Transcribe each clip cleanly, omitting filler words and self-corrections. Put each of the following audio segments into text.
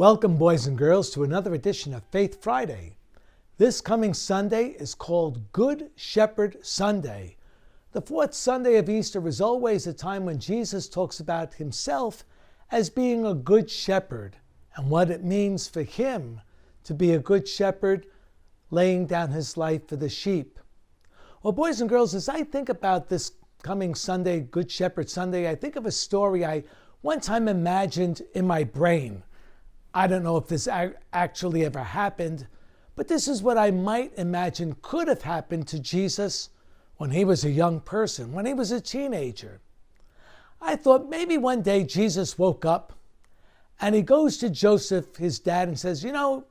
Welcome, boys and girls, to another edition of Faith Friday. This coming Sunday is called Good Shepherd Sunday. The fourth Sunday of Easter is always a time when Jesus talks about himself as being a good shepherd and what it means for him to be a good shepherd, laying down his life for the sheep. Well, boys and girls, as I think about this coming Sunday, Good Shepherd Sunday, I think of a story I one time imagined in my brain. I don't know if this actually ever happened, but this is what I might imagine could have happened to Jesus when he was a young person, when he was a teenager. I thought maybe one day Jesus woke up and he goes to Joseph, his dad, and says,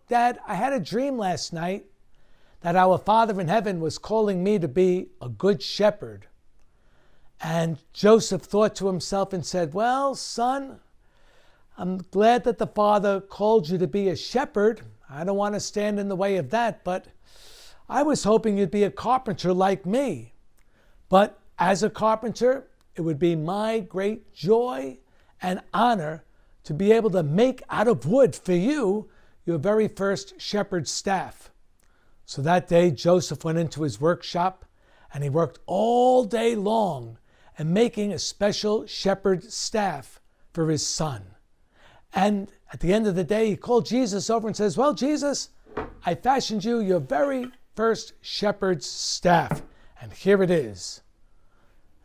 Dad, I had a dream last night that our Father in heaven was calling me to be a good shepherd. And Joseph thought to himself and said, well, son, I'm glad that the Father called you to be a shepherd. I don't want to stand in the way of that, but I was hoping you'd be a carpenter like me. But as a carpenter, it would be my great joy and honor to be able to make out of wood for you your very first shepherd's staff. So that day, Joseph went into his workshop and he worked all day long and making a special shepherd's staff for his son. And at the end of the day, he called Jesus over and says, well, Jesus, I fashioned you your very first shepherd's staff, and here it is.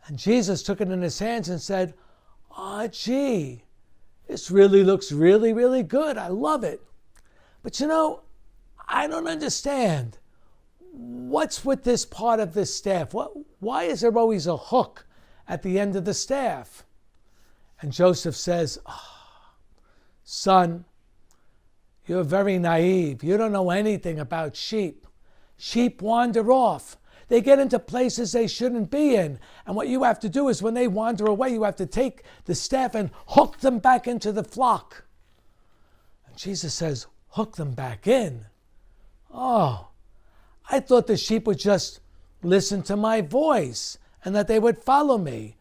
And Jesus took it in his hands and said, gee, this really looks really, really good. I love it. But I don't understand. What's with this part of this staff? Why is there always a hook at the end of the staff? And Joseph says, son, you're very naive. You don't know anything about sheep. Sheep wander off. They get into places they shouldn't be in. And what you have to do is when they wander away, you have to take the staff and hook them back into the flock. And Jesus says, hook them back in. Oh, I thought the sheep would just listen to my voice and that they would follow me.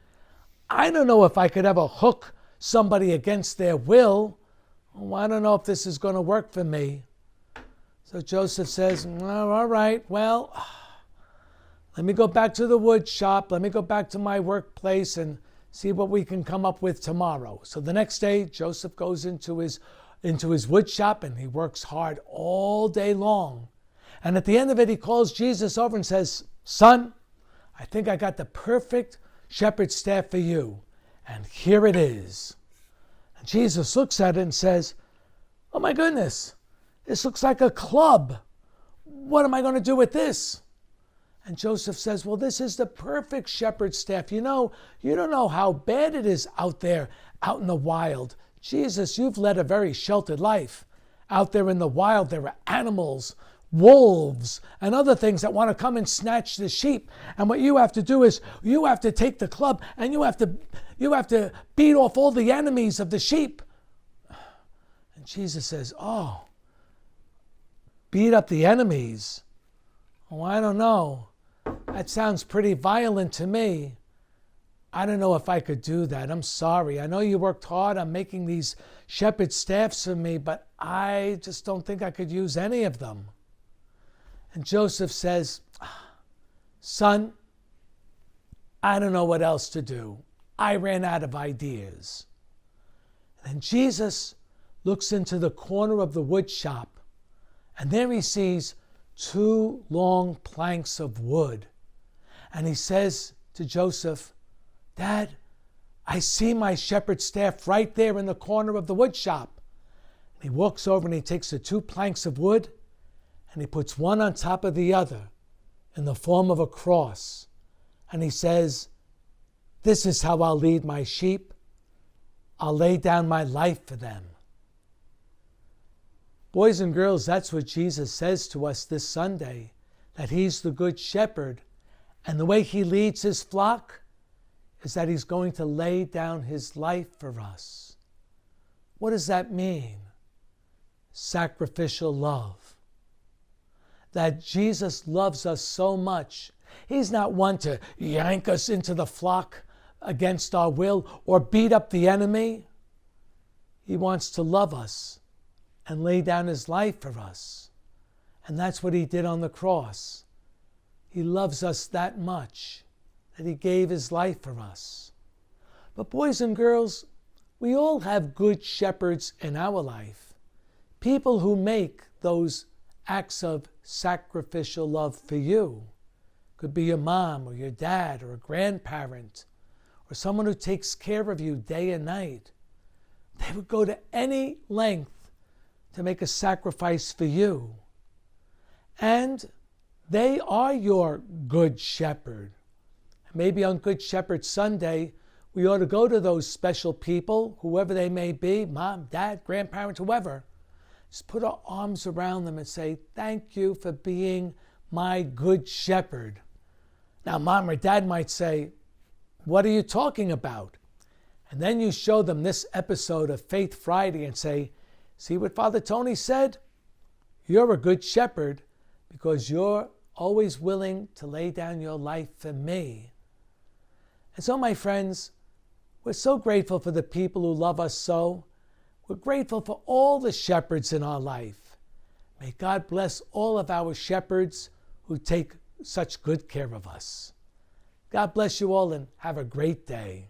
I don't know if I could ever hook somebody against their will. I don't know if this is going to work for me. So Joseph says, all right, well, let me go back to the wood shop. Let me go back to my workplace and see what we can come up with tomorrow. So the next day, Joseph goes into his wood shop and he works hard all day long. And at the end of it, he calls Jesus over and says, son, I think I got the perfect shepherd's staff for you. And here it is. And Jesus looks at it and says, oh my goodness, this looks like a club. What am I going to do with this? And Joseph says, well, this is the perfect shepherd's staff. You don't know how bad it is out there, out in the wild. Jesus, you've led a very sheltered life. Out there in the wild, there are animals, wolves, and other things that want to come and snatch the sheep. And what you have to do is you have to take the club and you have to beat off all the enemies of the sheep. And Jesus says, oh, beat up the enemies? Oh, I don't know. That sounds pretty violent to me. I don't know if I could do that. I'm sorry. I know you worked hard on making these shepherd staffs for me, but I just don't think I could use any of them. And Joseph says, son, I don't know what else to do. I ran out of ideas. And Jesus looks into the corner of the wood shop, and there he sees 2 long planks of wood. And he says to Joseph, Dad, I see my shepherd's staff right there in the corner of the wood shop. And he walks over and he takes the 2 planks of wood and he puts one on top of the other in the form of a cross. And he says, this is how I'll lead my sheep. I'll lay down my life for them. Boys and girls, that's what Jesus says to us this Sunday, that he's the good shepherd. And the way he leads his flock is that he's going to lay down his life for us. What does that mean? Sacrificial love. That Jesus loves us so much. He's not one to yank us into the flock against our will or beat up the enemy. He wants to love us and lay down his life for us. And that's what he did on the cross. He loves us that much that he gave his life for us. But boys and girls, we all have good shepherds in our life. People who make those acts of sacrificial love for you. Could be your mom or your dad or a grandparent or someone who takes care of you day and night. They would go to any length to make a sacrifice for you. And they are your good shepherd. Maybe on Good Shepherd Sunday, we ought to go to those special people, whoever they may be, mom, dad, grandparents, whoever. Just put our arms around them and say, thank you for being my good shepherd. Now, mom or dad might say, what are you talking about? And then you show them this episode of Faith Friday and say, see what Father Tony said? You're a good shepherd because you're always willing to lay down your life for me. And so, my friends, we're so grateful for the people who love us so. We're grateful for all the shepherds in our life. May God bless all of our shepherds who take such good care of us. God bless you all and have a great day.